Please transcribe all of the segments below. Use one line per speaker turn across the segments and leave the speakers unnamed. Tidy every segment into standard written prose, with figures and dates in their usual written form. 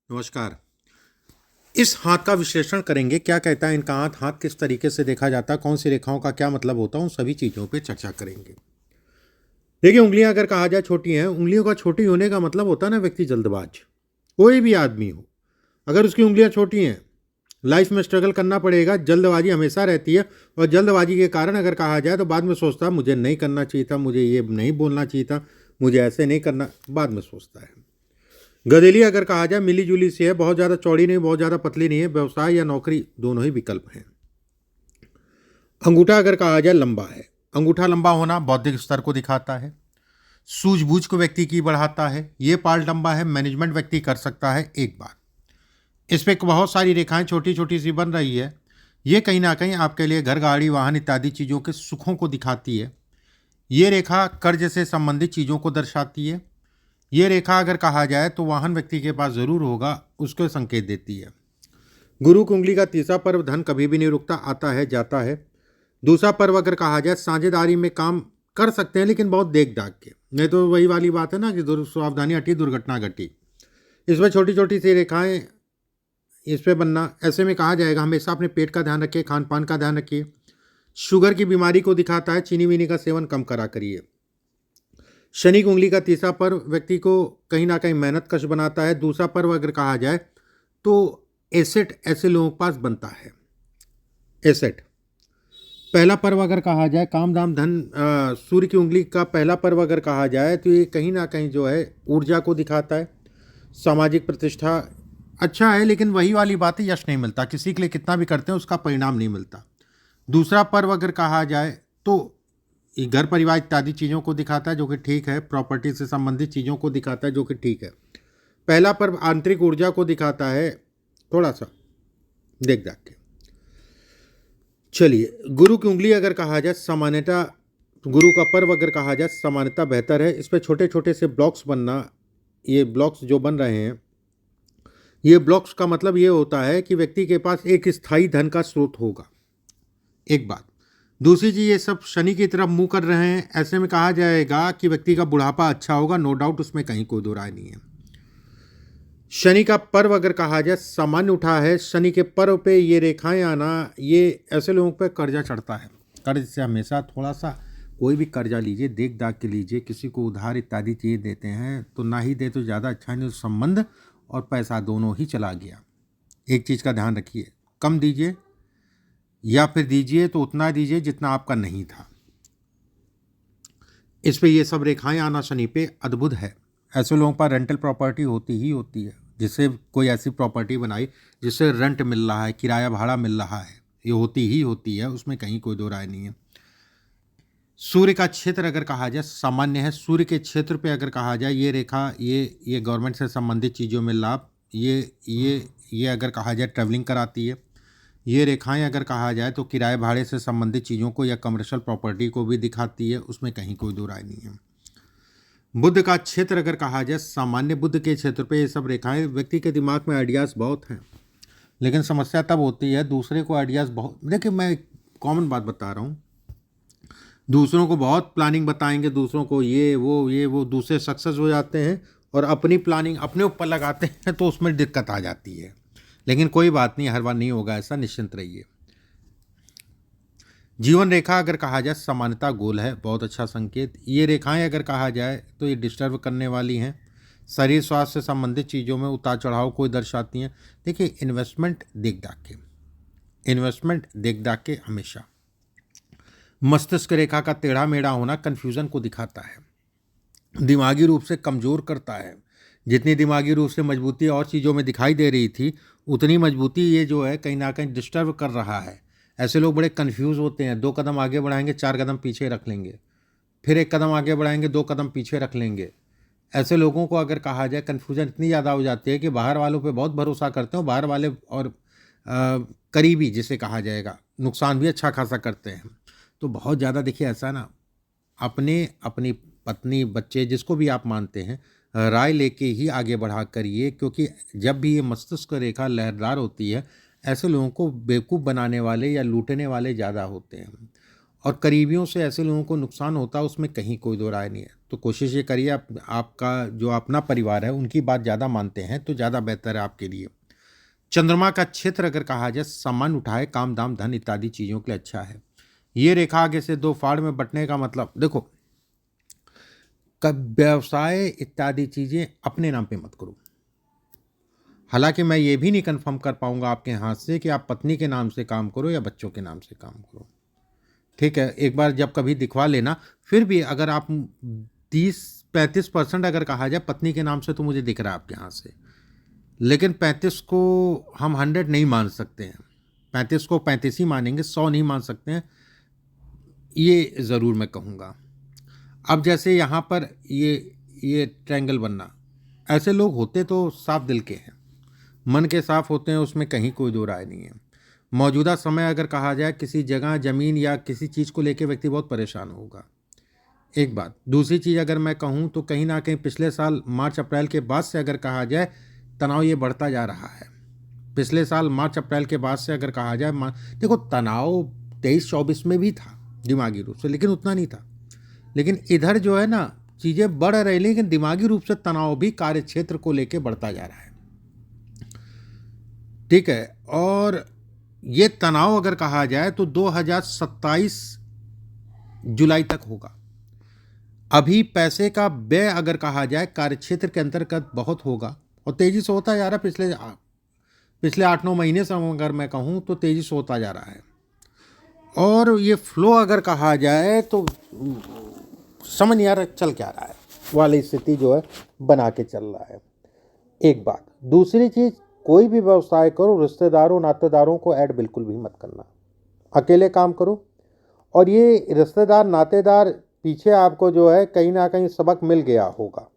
नमस्कार। इस हाथ का विश्लेषण करेंगे, क्या कहता है इनका हाथ, हाथ किस तरीके से देखा जाता है, कौन सी रेखाओं का क्या मतलब होता है, उन सभी चीज़ों पे चर्चा करेंगे। देखिए, उंगलियां अगर कहा जाए छोटी हैं, उंगलियों का छोटी होने का मतलब होता है ना व्यक्ति जल्दबाज। कोई भी आदमी हो, अगर उसकी उंगलियां छोटी हैं, लाइफ में स्ट्रगल करना पड़ेगा, जल्दबाजी हमेशा रहती है। और जल्दबाजी के कारण अगर कहा जाए तो बाद में सोचता है मुझे नहीं करना चाहिए था, मुझे ये नहीं बोलना चाहिए था, मुझे ऐसे नहीं करना, बाद में सोचता है। गधेली अगर कहा जाए मिली जुली सी है, बहुत ज़्यादा चौड़ी नहीं, बहुत ज़्यादा पतली नहीं है, व्यवसाय या नौकरी दोनों ही विकल्प हैं। अंगूठा अगर कहा जाए लंबा है, अंगूठा लंबा होना बौद्धिक स्तर को दिखाता है, सूझबूझ को व्यक्ति की बढ़ाता है। ये पार्ट लंबा है, मैनेजमेंट व्यक्ति कर सकता है एक बार। इस पर बहुत सारी रेखाएं छोटी छोटी सी बन रही है। ये कहीं ना कहीं आपके लिए घर, गाड़ी, वाहन इत्यादि चीज़ों के सुखों को दिखाती है। ये रेखा कर्ज से संबंधित चीज़ों को दर्शाती है। ये रेखा अगर कहा जाए तो वाहन व्यक्ति के पास जरूर होगा, उसको संकेत देती है। गुरु की उंगली का तीसरा पर्व धन कभी भी नहीं रुकता, आता है जाता है। दूसरा पर्व अगर कहा जाए साझेदारी में काम कर सकते हैं, लेकिन बहुत देख दाग के, नहीं तो वही वाली बात है ना कि सावधानी हटी दुर्घटना घटी। इसमें छोटी छोटी सी रेखाएं इस पे बनना, ऐसे में कहा जाएगा हमेशा अपने पेट का ध्यान रखिए, खान पान का ध्यान रखिए। शुगर की बीमारी को दिखाता है, चीनी वीनी का सेवन कम करा करिए। शनि की उंगली का तीसरा पर्व व्यक्ति को कहीं ना कहीं मेहनत कश बनाता है। दूसरा पर्व अगर कहा जाए तो एसेट ऐसे लोगों के पास बनता है। एसेट पहला पर्व अगर कहा जाए काम दाम धन, सूर्य की उंगली का पहला पर्व अगर कहा जाए तो ये कहीं ना कहीं जो है ऊर्जा को दिखाता है। सामाजिक प्रतिष्ठा अच्छा है, लेकिन वही वाली बात है, यश नहीं मिलता, किसी के लिए कितना भी करते हैं उसका परिणाम नहीं मिलता। दूसरा पर्व अगर कहा जाए तो ये घर परिवार इत्यादि चीज़ों को दिखाता है जो कि ठीक है। प्रॉपर्टी से संबंधित चीज़ों को दिखाता है जो कि ठीक है। पहला पर्व आंतरिक ऊर्जा को दिखाता है, थोड़ा सा देख दाख के। चलिए, गुरु की उंगली अगर कहा जाए सामान्यतः, गुरु का पर्व अगर कहा जाए सामान्यतः बेहतर है। इस पर छोटे छोटे से ब्लॉक्स बनना, ये ब्लॉक्स जो बन रहे हैं, ये ब्लॉक्स का मतलब ये होता है कि व्यक्ति के पास एक स्थायी धन का स्रोत होगा, एक बात। दूसरी चीज़, ये सब शनि की तरफ मुंह कर रहे हैं, ऐसे में कहा जाएगा कि व्यक्ति का बुढ़ापा अच्छा होगा, नो डाउट, उसमें कहीं कोई दो राय नहीं है। शनि का पर्व अगर कहा जाए सामान्य उठा है। शनि के पर्व पे ये रेखाएं आना, ये ऐसे लोगों पे कर्जा चढ़ता है। कर्ज से हमेशा थोड़ा सा, कोई भी कर्जा लीजिए देख दाग के लीजिए, किसी को उधार इत्यादि चीज़ देते हैं तो ना ही दे तो ज़्यादा अच्छा, नहीं तो संबंध और पैसा दोनों ही चला गया। एक चीज़ का ध्यान रखिए, कम दीजिए या फिर दीजिए तो उतना दीजिए जितना आपका नहीं था। इस पे ये सब रेखाएं आना शनि पे अद्भुत है। ऐसे लोगों पर रेंटल प्रॉपर्टी होती ही होती है, जिससे कोई ऐसी प्रॉपर्टी बनाई जिससे रेंट मिल रहा है, किराया भाड़ा मिल रहा है, ये होती ही होती है, उसमें कहीं कोई दो राय नहीं है। सूर्य का क्षेत्र अगर कहा जाए सामान्य है। सूर्य के क्षेत्र पे अगर कहा जाए ये रेखा, ये गवर्नमेंट से संबंधित चीज़ों में लाभ, ये अगर कहा जाए ट्रैवलिंग कराती है। ये रेखाएं अगर कहा जाए तो किराए भाड़े से संबंधित चीज़ों को या कमर्शियल प्रॉपर्टी को भी दिखाती है, उसमें कहीं कोई दो राय नहीं है। बुध का क्षेत्र अगर कहा जाए सामान्य, बुध के क्षेत्र पे ये सब रेखाएं, व्यक्ति के दिमाग में आइडियाज़ बहुत हैं, लेकिन समस्या तब होती है दूसरे को आइडियाज़ बहुत, देखिए मैं कॉमन बात बता रहा हूँ, दूसरों को बहुत प्लानिंग बताएंगे, दूसरों को ये वो दूसरे सक्सेस हो जाते हैं और अपनी प्लानिंग अपने ऊपर लगाते हैं तो उसमें दिक्कत आ जाती है। लेकिन कोई बात नहीं, हर बार नहीं होगा ऐसा, निश्चिंत रहिए। जीवन रेखा अगर कहा जाए समानता गोल है, बहुत अच्छा संकेत। ये रेखाएं अगर कहा जाए तो ये डिस्टर्ब करने वाली हैं, शरीर स्वास्थ्य से संबंधित चीज़ों में उतार चढ़ाव को दर्शाती हैं। देखिए, इन्वेस्टमेंट देख दाख के हमेशा। मस्तिष्क रेखा का टेढ़ा मेढ़ा होना कन्फ्यूज़न को दिखाता है, दिमागी रूप से कमज़ोर करता है। जितनी दिमागी रूप से मजबूती और चीज़ों में दिखाई दे रही थी, उतनी मजबूती ये जो है कहीं ना कहीं डिस्टर्ब कर रहा है। ऐसे लोग बड़े कंफ्यूज होते हैं, 2 कदम आगे बढ़ाएंगे 4 कदम पीछे रख लेंगे, फिर 1 कदम आगे बढ़ाएंगे 2 कदम पीछे रख लेंगे। ऐसे लोगों को अगर कहा जाए कन्फ्यूजन इतनी ज़्यादा हो जाती है कि बाहर वालों पे बहुत भरोसा करते हो, बाहर वाले और करीबी जिसे कहा जाएगा नुकसान भी अच्छा खासा करते हैं। तो बहुत ज़्यादा देखिए ऐसा ना, अपनी पत्नी बच्चे जिसको भी आप मानते हैं, राय लेके ही आगे बढ़ा करिए, क्योंकि जब भी ये मस्तिष्क रेखा लहरदार होती है, ऐसे लोगों को बेवकूफ़ बनाने वाले या लूटने वाले ज़्यादा होते हैं और करीबियों से ऐसे लोगों को नुकसान होता है, उसमें कहीं कोई दो राय नहीं है। तो कोशिश ये करिए आपका जो अपना परिवार है उनकी बात ज़्यादा मानते हैं तो ज़्यादा बेहतर है आपके लिए। चंद्रमा का क्षेत्र अगर कहा जाए सामान्य उठाए काम दाम धन इत्यादि चीज़ों के लिए अच्छा है। ये रेखा आगे से दो फाड़ में बंटने का मतलब देखो, कब व्यवसाय इत्यादि चीज़ें अपने नाम पे मत करो। हालांकि मैं ये भी नहीं कंफर्म कर पाऊंगा आपके हाथ से कि आप पत्नी के नाम से काम करो या बच्चों के नाम से काम करो, ठीक है। एक बार जब कभी दिखवा लेना। फिर भी अगर आप 30-35% अगर कहा जाए पत्नी के नाम से तो मुझे दिख रहा है आपके हाथ से, लेकिन 35 को हम 100 नहीं मान सकते हैं। 35 को 35 ही मानेंगे, 100 नहीं मान सकते हैं, ये ज़रूर मैं कहूँगा। अब जैसे यहाँ पर ये ट्रायंगल बनना, ऐसे लोग होते तो साफ दिल के हैं, मन के साफ होते हैं, उसमें कहीं कोई दो राय नहीं है। मौजूदा समय अगर कहा जाए किसी जगह ज़मीन या किसी चीज़ को लेकर व्यक्ति बहुत परेशान होगा, एक बात। दूसरी चीज़ अगर मैं कहूँ तो कहीं ना कहीं पिछले साल मार्च अप्रैल के बाद से अगर कहा जाए तनाव ये बढ़ता जा रहा है। पिछले साल मार्च अप्रैल के बाद से अगर कहा जाए, देखो तनाव 23-24 में भी था दिमागी रूप से, लेकिन उतना नहीं था। लेकिन इधर जो है ना चीज़ें बढ़ रही, लेकिन दिमागी रूप से तनाव भी कार्य क्षेत्र को लेकर बढ़ता जा रहा है, ठीक है। और ये तनाव अगर कहा जाए तो 2027 जुलाई तक होगा। अभी पैसे का व्यय अगर कहा जाए कार्यक्षेत्र के अंतर्गत बहुत होगा और तेजी से होता जा रहा है। पिछले 8-9 महीने से अगर मैं कहूँ तो तेजी से होता जा रहा है। और ये फ्लो अगर कहा जाए तो समझ नहीं आ रहा चल क्या रहा है, वाली स्थिति जो है बना के चल रहा है, एक बात। दूसरी चीज़, कोई भी व्यवसाय करो रिश्तेदारों नातेदारों को ऐड बिल्कुल भी मत करना, अकेले काम करो। और ये रिश्तेदार नातेदार पीछे आपको जो है कहीं ना कहीं सबक मिल गया होगा,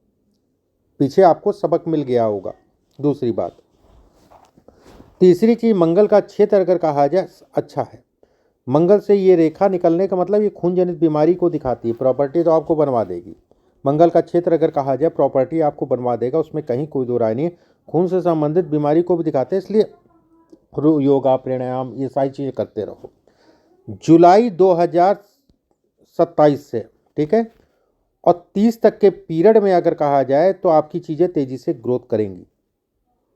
पीछे आपको सबक मिल गया होगा। दूसरी बात, तीसरी चीज, मंगल का क्षेत्र अगर कहा जाए अच्छा है। मंगल से ये रेखा निकलने का मतलब ये खून जनित बीमारी को दिखाती है। प्रॉपर्टी तो आपको बनवा देगी, मंगल का क्षेत्र अगर कहा जाए प्रॉपर्टी आपको बनवा देगा, उसमें कहीं कोई दो राय नहीं है। खून से संबंधित बीमारी को भी दिखाते हैं, इसलिए योगा प्राणायाम ये सारी चीज़ें करते रहो। जुलाई 2027 से, ठीक है, और 30 तक के पीरियड में अगर कहा जाए तो आपकी चीज़ें तेज़ी से ग्रोथ करेंगी,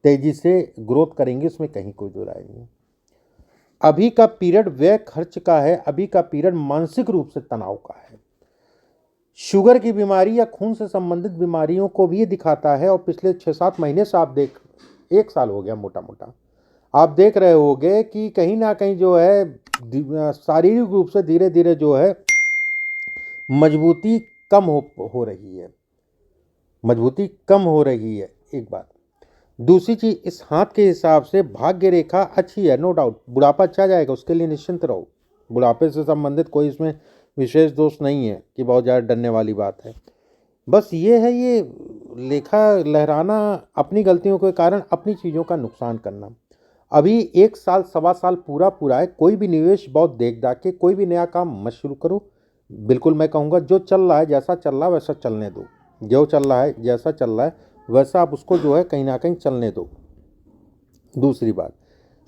तेज़ी से ग्रोथ करेंगी, उसमें कहीं कोई दो राय नहीं है। अभी का पीरियड व्यय खर्च का है, अभी का पीरियड मानसिक रूप से तनाव का है। शुगर की बीमारी या खून से संबंधित बीमारियों को भी ये दिखाता है। और पिछले 6-7 महीने से आप देख, 1 साल हो गया मोटा मोटा, आप देख रहे होंगे कि कहीं ना कहीं जो है शारीरिक रूप से धीरे धीरे जो है मजबूती कम हो रही है, मजबूती कम हो रही है, एक बात। दूसरी चीज, इस हाथ के हिसाब से भाग्य रेखा अच्छी है, नो डाउट। बुढ़ापा अच्छा जाएगा, उसके लिए निश्चिंत रहो। बुढ़ापे से संबंधित कोई इसमें विशेष दोष नहीं है कि बहुत ज़्यादा डरने वाली बात है। बस ये है, ये लेखा लहराना, अपनी गलतियों के कारण अपनी चीज़ों का नुकसान करना। अभी 1 साल 1.25 साल पूरा है, कोई भी निवेश बहुत देख दाख के कोई भी नया काम मत शुरू करो। बिल्कुल मैं कहूँगा जो चल रहा है, जैसा चल रहा है वैसा चलने दो, जो चल रहा है जैसा चल रहा है वैसा आप उसको जो है कहीं ना कहीं चलने दो। दूसरी बात,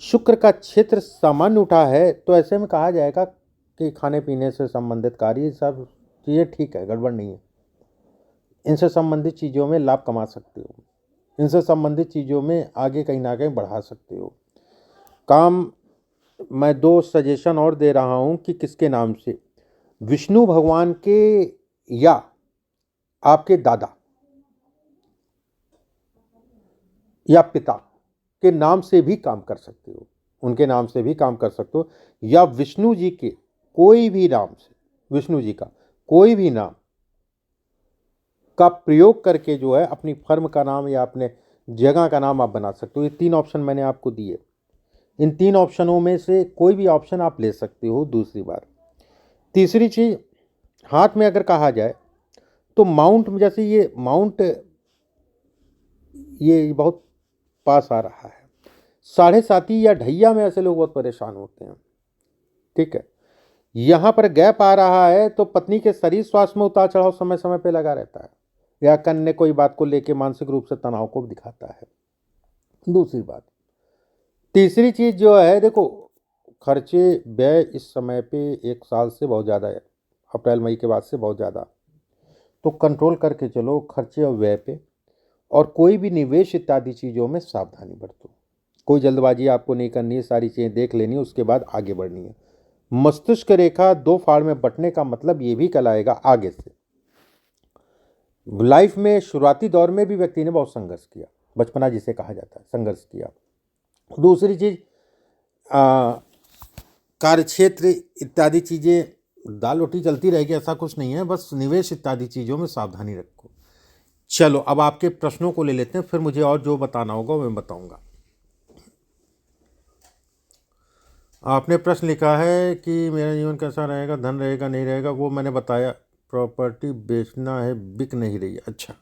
शुक्र का क्षेत्र सामान्य उठा है, तो ऐसे में कहा जाएगा कि खाने पीने से संबंधित कार्य सब चीज़ें ठीक है, गड़बड़ नहीं है। इनसे संबंधित चीज़ों में लाभ कमा सकते हो, इनसे संबंधित चीज़ों में आगे कहीं ना कहीं बढ़ा सकते हो काम। मैं 2 सजेशन और दे रहा हूँ कि किसके नाम से, विष्णु भगवान के या आपके दादा या पिता के नाम से भी काम कर सकते हो, उनके नाम से भी काम कर सकते हो, या विष्णु जी के कोई भी नाम से, विष्णु जी का कोई भी नाम का प्रयोग करके जो है अपनी फर्म का नाम या अपने जगह का नाम आप बना सकते हो। ये 3 ऑप्शन मैंने आपको दिए, इन 3 ऑप्शनों में से कोई भी ऑप्शन आप ले सकते हो। दूसरी बात, तीसरी चीज, हाथ में अगर कहा जाए तो माउंट, जैसे ये माउंट ये बहुत पास आ रहा है, 7.5 या ढैया में ऐसे लोग बहुत परेशान होते हैं, ठीक है। यहाँ पर गैप आ रहा है तो पत्नी के शरीर स्वास्थ्य में उतार चढ़ाव समय समय पे लगा रहता है, या कन्या कोई बात को लेके मानसिक रूप से तनाव को दिखाता है। दूसरी बात, तीसरी चीज जो है, देखो खर्चे व्यय इस समय पे 1 साल से बहुत ज़्यादा है, अप्रैल मई के बाद से बहुत ज़्यादा, तो कंट्रोल करके चलो खर्चे और व्यय पे, और कोई भी निवेश इत्यादि चीज़ों में सावधानी बरतो। कोई जल्दबाजी आपको नहीं करनी है, सारी चीज़ें देख लेनी है, उसके बाद आगे बढ़नी है। मस्तिष्क रेखा दो फाड़ में बंटने का मतलब ये भी कहलाएगा आगे से। लाइफ में शुरुआती दौर में भी व्यक्ति ने बहुत संघर्ष किया, बचपना जिसे कहा जाता है, संघर्ष किया। दूसरी चीज कार्यक्षेत्र इत्यादि चीजें दाल रोटी चलती रहेगी ऐसा कुछ नहीं है, बस निवेश इत्यादि चीजों में सावधानी रखो। चलो अब आपके प्रश्नों को ले लेते हैं, फिर मुझे और जो बताना होगा मैं बताऊंगा। आपने प्रश्न लिखा है कि मेरा जीवन कैसा रहेगा, धन रहेगा नहीं रहेगा, वो मैंने बताया। प्रॉपर्टी बेचना है, बिक नहीं रही है। अच्छा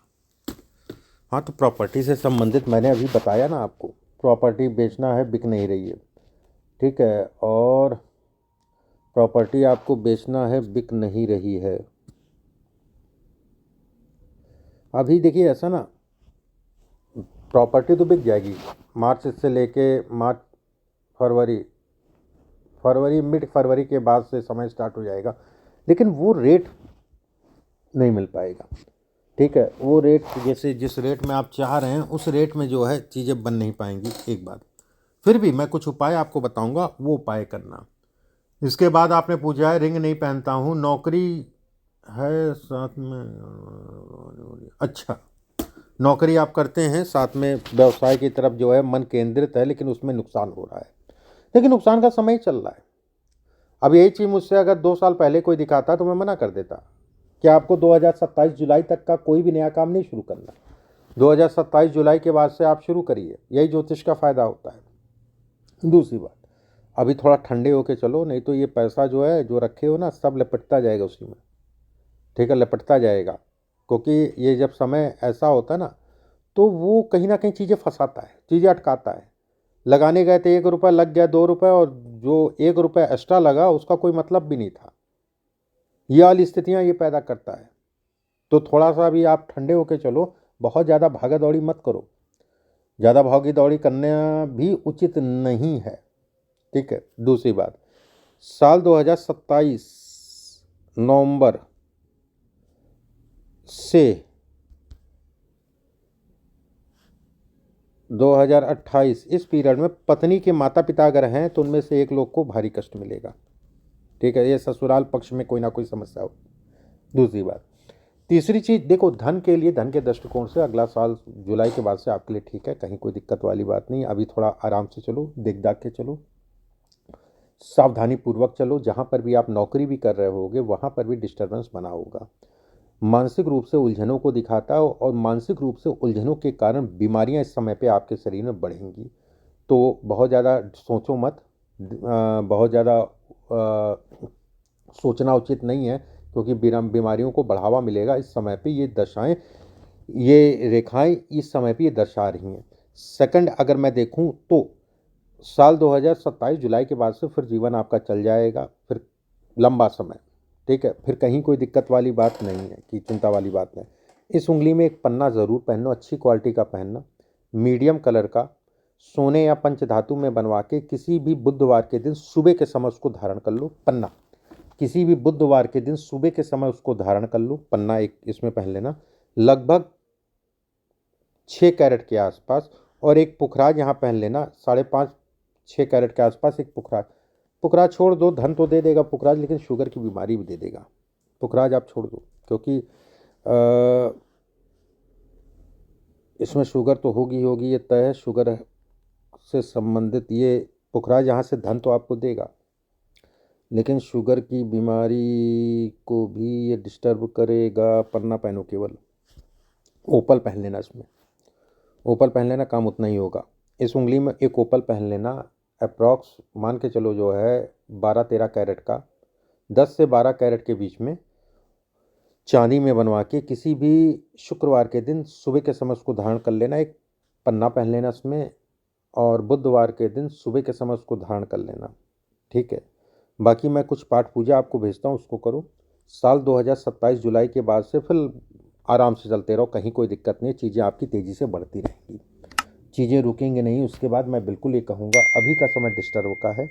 हाँ, तो प्रॉपर्टी से संबंधित मैंने अभी बताया ना आपको, प्रॉपर्टी बेचना है, बिक नहीं रही है, ठीक है। और प्रॉपर्टी आपको बेचना है, बिक नहीं रही है। अभी देखिए ऐसा ना, प्रॉपर्टी तो बिक जाएगी मार्च से लेके मार्च फरवरी मिड फरवरी के बाद से समय स्टार्ट हो जाएगा, लेकिन वो रेट नहीं मिल पाएगा, ठीक है। वो रेट जैसे जिस रेट में आप चाह रहे हैं उस रेट में जो है चीज़ें बन नहीं पाएंगी एक बार। फिर भी मैं कुछ उपाय आपको बताऊंगा, वो उपाय करना। इसके बाद आपने पूछा है रिंग नहीं पहनता हूँ, नौकरी है साथ में। अच्छा, नौकरी आप करते हैं, साथ में व्यवसाय की तरफ जो है मन केंद्रित है, लेकिन उसमें नुकसान हो रहा है, लेकिन नुकसान का समय चल रहा है। अब यही चीज़ मुझसे अगर 2 साल पहले कोई दिखाता तो मैं मना कर देता कि आपको 2027 जुलाई तक का कोई भी नया काम नहीं शुरू करना। 2027 जुलाई के बाद से आप शुरू करिए, यही ज्योतिष का फायदा होता है। दूसरी बात, अभी थोड़ा ठंडे होके चलो, नहीं तो ये पैसा जो है जो रखे हो ना, सब लपटता जाएगा उसी में, ठीक है, लपटता जाएगा। क्योंकि ये जब समय ऐसा होता है ना, तो वो कहीं ना कहीं चीज़ें फंसाता है, चीज़ें अटकाता है। लगाने गए थे 1 रुपये, लग गया 2 रुपये, और जो 1 रुपये एक्स्ट्रा लगा उसका कोई मतलब भी नहीं था। ये वाली स्थितियाँ ये पैदा करता है। तो थोड़ा सा भी आप ठंडे होके चलो, बहुत ज़्यादा भागा दौड़ी मत करो, ज़्यादा भागी दौड़ी करना भी उचित नहीं है, ठीक है। दूसरी बात, साल 2027 नवंबर से 2028 इस पीरियड में पत्नी के माता पिता अगर हैं तो उनमें से एक लोग को भारी कष्ट मिलेगा, ठीक है। ये ससुराल पक्ष में कोई ना कोई समस्या हो। दूसरी बात, तीसरी चीज देखो, धन के लिए, धन के दृष्टिकोण से अगला साल जुलाई के बाद से आपके लिए ठीक है, कहीं कोई दिक्कत वाली बात नहीं। अभी थोड़ा आराम से चलो, देख दाख के चलो, सावधानी पूर्वक चलो। जहाँ पर भी आप नौकरी भी कर रहे होगे वहाँ पर भी डिस्टर्बेंस बना होगा, मानसिक रूप से उलझनों को दिखाता है, और मानसिक रूप से उलझनों के कारण बीमारियां इस समय पे आपके शरीर में बढ़ेंगी। तो बहुत ज़्यादा सोचो मत, बहुत ज़्यादा सोचना उचित नहीं है, क्योंकि बीमारियों को बढ़ावा मिलेगा इस समय पे। ये दशाएं, ये रेखाएं इस समय पे ये दर्शा रही हैं। सेकंड अगर मैं देखूं तो साल 2027 जुलाई के बाद से फिर जीवन आपका चल जाएगा, फिर लंबा समय, ठीक है। फिर कहीं कोई दिक्कत वाली बात नहीं है, कि चिंता वाली बात नहीं। इस उंगली में एक पन्ना ज़रूर पहनना, अच्छी क्वालिटी का पहनना, मीडियम कलर का, सोने या पंचधातु में बनवा के किसी भी बुधवार के दिन सुबह के समय उसको धारण कर लो। पन्ना किसी भी बुधवार के दिन सुबह के समय उसको धारण कर लो, पन्ना एक इसमें पहन लेना, लगभग 6 कैरेट के आसपास। और एक पुखराज यहाँ पहन लेना, 5.5-6 कैरेट के आसपास एक पुखराज। पुखराज छोड़ दो, धन तो दे देगा पुखराज, लेकिन शुगर की बीमारी भी दे देगा। पुखराज आप छोड़ दो, क्योंकि इसमें शुगर तो होगी होगी, ये तय है, शुगर से संबंधित ये पुखराज यहाँ से धन तो आपको देगा, लेकिन शुगर की बीमारी को भी ये डिस्टर्ब करेगा। पन्ना पहनो केवल, ओपल पहन लेना, इसमें ओपल पहन लेना, काम उतना ही होगा। इस उंगली में एक ओपल पहन लेना, अप्रॉक्स मान के चलो जो है 12-13 कैरेट का, 10 से 12 कैरेट के बीच में, चांदी में बनवा के किसी भी शुक्रवार के दिन सुबह के समय उसको धारण कर लेना, एक पन्ना पहन लेना इसमें, और बुधवार के दिन सुबह के समय उसको धारण कर लेना, ठीक है। बाकी मैं कुछ पाठ पूजा आपको भेजता हूँ, उसको करो। साल 2027 जुलाई के बाद से फिर आराम से चलते रहो, कहीं कोई दिक्कत नहीं, चीज़ें आपकी तेज़ी से बढ़ती रहेंगी, चीज़ें रुकेंगी नहीं। उसके बाद मैं बिल्कुल ये कहूँगा, अभी का समय डिस्टर्ब का है,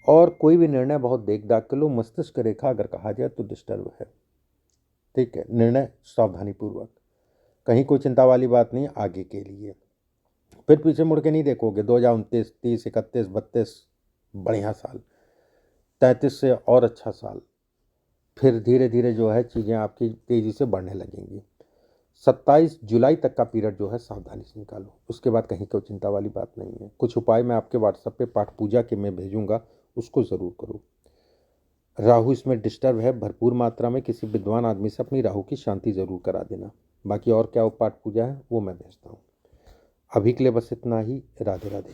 और कोई भी निर्णय बहुत देख दाख के लो। मस्तिष्क रेखा अगर कहा जाए तो डिस्टर्ब है, ठीक है, निर्णय सावधानीपूर्वक, कहीं कोई चिंता वाली बात नहीं आगे के लिए। फिर पीछे मुड़ के नहीं देखोगे। 2029, 30, 31, 32 बढ़िया साल, 33 से और अच्छा साल। फिर धीरे धीरे जो है चीज़ें आपकी तेज़ी से बढ़ने लगेंगी। 27 जुलाई तक का पीरियड जो है सावधानी से निकालो, उसके बाद कहीं कोई चिंता वाली बात नहीं है। कुछ उपाय मैं आपके व्हाट्सएप पे पाठ पूजा के मैं भेजूंगा, उसको ज़रूर करो। राहु इसमें डिस्टर्ब है भरपूर मात्रा में, किसी विद्वान आदमी से अपनी राहु की शांति ज़रूर करा देना। बाकी और क्या पाठ पूजा है वो मैं भेजता हूँ। अभी के लिए बस इतना ही। राधे राधे।